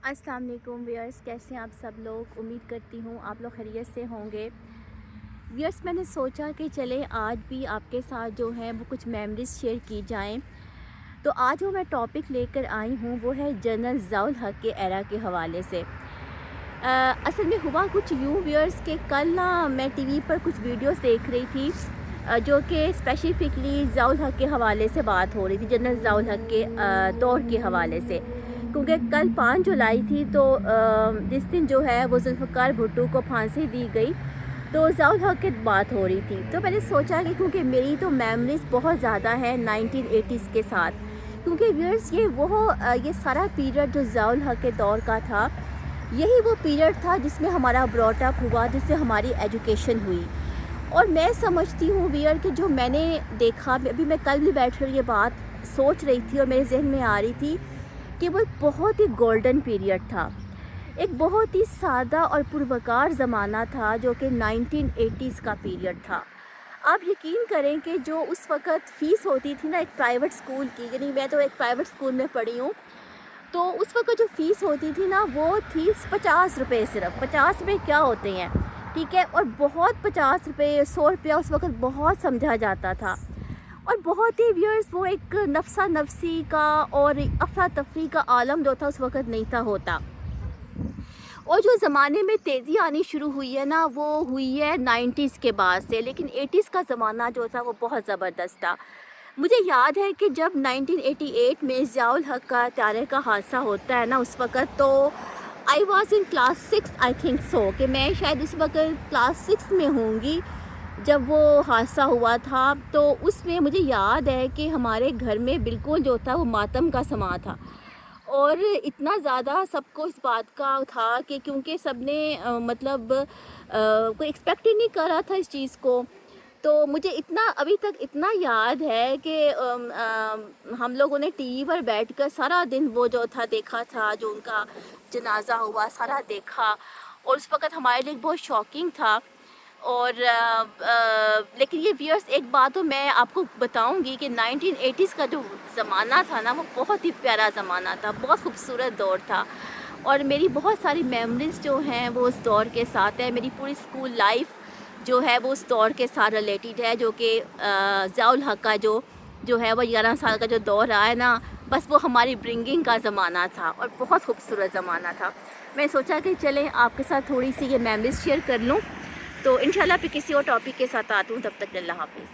अस्सलाम वालेकुम व्यूअर्स, कैसे हैं आप सब लोग। उम्मीद करती हूँ आप लोग खैरियत से होंगे। व्यूअर्स, मैंने सोचा कि चले आज भी आपके साथ जो है वो कुछ मेमोरीज़ शेयर की जाएं। तो आज जो मैं टॉपिक लेकर आई हूँ वो है जनरल ज़ियाउल हक़ के एरा के हवाले से। असल में हुआ कुछ यूँ व्यूअर्स के कल ना मैं टीवी पर कुछ वीडियोस देख रही थी जो कि स्पेसिफ़िकली ज़ियाउल हक़ के हवाले से बात हो रही थी, जनरल ज़ियाउल हक़ के दौर के हवाले से। क्योंकि कल 5 जुलाई थी तो जिस दिन जो है वो ज़ुल्फ़िकार भुट्टो को फांसी दी गई, तो ज़ियाउल हक़ की बात हो रही थी। तो मैंने सोचा कि क्योंकि मेरी तो मेमोरीज़ बहुत ज़्यादा है 1980s के साथ, क्योंकि व्यूअर्स ये सारा पीरियड जो ज़ियाउल हक़ के दौर का था, यही वो पीरियड था जिसमें हमारा ब्रॉट अप हुआ, जिससे हमारी एजुकेशन हुई। और मैं समझती हूँ व्यूअर कि जो मैंने देखा, अभी मैं कल भी बैठ कर ये बात सोच रही थी और मेरे जहन में आ रही थी कि वो एक बहुत ही गोल्डन पीरियड था, एक बहुत ही सादा और पुरवकार ज़माना था जो कि 1980s का पीरियड था। आप यकीन करें कि जो उस वक़्त फ़ीस होती थी ना एक प्राइवेट स्कूल की, यानी मैं तो एक प्राइवेट स्कूल में पढ़ी हूँ, तो उस वक़्त जो फ़ीस होती थी ना वो थी 50 रुपये, सिर्फ 50 रुपये क्या होते हैं, ठीक है। और बहुत 50 रुपये 100 रुपया उस वक़्त बहुत समझा जाता था, और बहुत ही व्यूअर्स वो एक नफसा नफसी का और अफरा तफरी का आलम जो था उस वक़्त नहीं था होता। और जो ज़माने में तेज़ी आनी शुरू हुई है ना वो हुई है 90s के बाद से, लेकिन 80s का ज़माना जो था वो बहुत ज़बरदस्त था। मुझे याद है कि जब 1988 में ज़ियाउल हक़ का त्यारे का हादसा होता है ना, उस वक़्त तो I was in class 6 I think so, कि मैं शायद उस वक़्त क्लास 6 में होंगी जब वो हादसा हुआ था। तो उसमें मुझे याद है कि हमारे घर में बिल्कुल जो था वो मातम का समा था, और इतना ज़्यादा सबको इस बात का था कि क्योंकि सबने कोई एक्सपेक्ट ही नहीं कर रहा था इस चीज़ को। तो मुझे इतना अभी तक इतना याद है कि हम लोगों ने टीवी पर बैठकर सारा दिन वो जो था देखा था, जो उनका जनाजा हुआ सारा देखा, और उस वक़्त हमारे लिए बहुत शॉकिंग था। और लेकिन ये व्यूअर्स, एक बात तो मैं आपको बताऊंगी कि 1980s का जो ज़माना था ना वो बहुत ही प्यारा ज़माना था, बहुत खूबसूरत दौर था, और मेरी बहुत सारी मेमोरीज़ जो हैं वो उस दौर के साथ है। मेरी पूरी स्कूल लाइफ जो है वो उस दौर के साथ रिलेटेड है, जो कि ज़ियाउल हक़ का जो है वो 11 साल का जो दौर रहा है ना, बस वो हमारी ब्रिंगिंग का ज़माना था और बहुत खूबसूरत ज़माना था। मैं सोचा कि चलें आपके साथ थोड़ी सी ये मेमोरीज़ शेयर कर लूँ। तो इंशाल्लाह फिर किसी और टॉपिक के साथ आती हूँ, तब तक अल्लाह हाफ़िज़।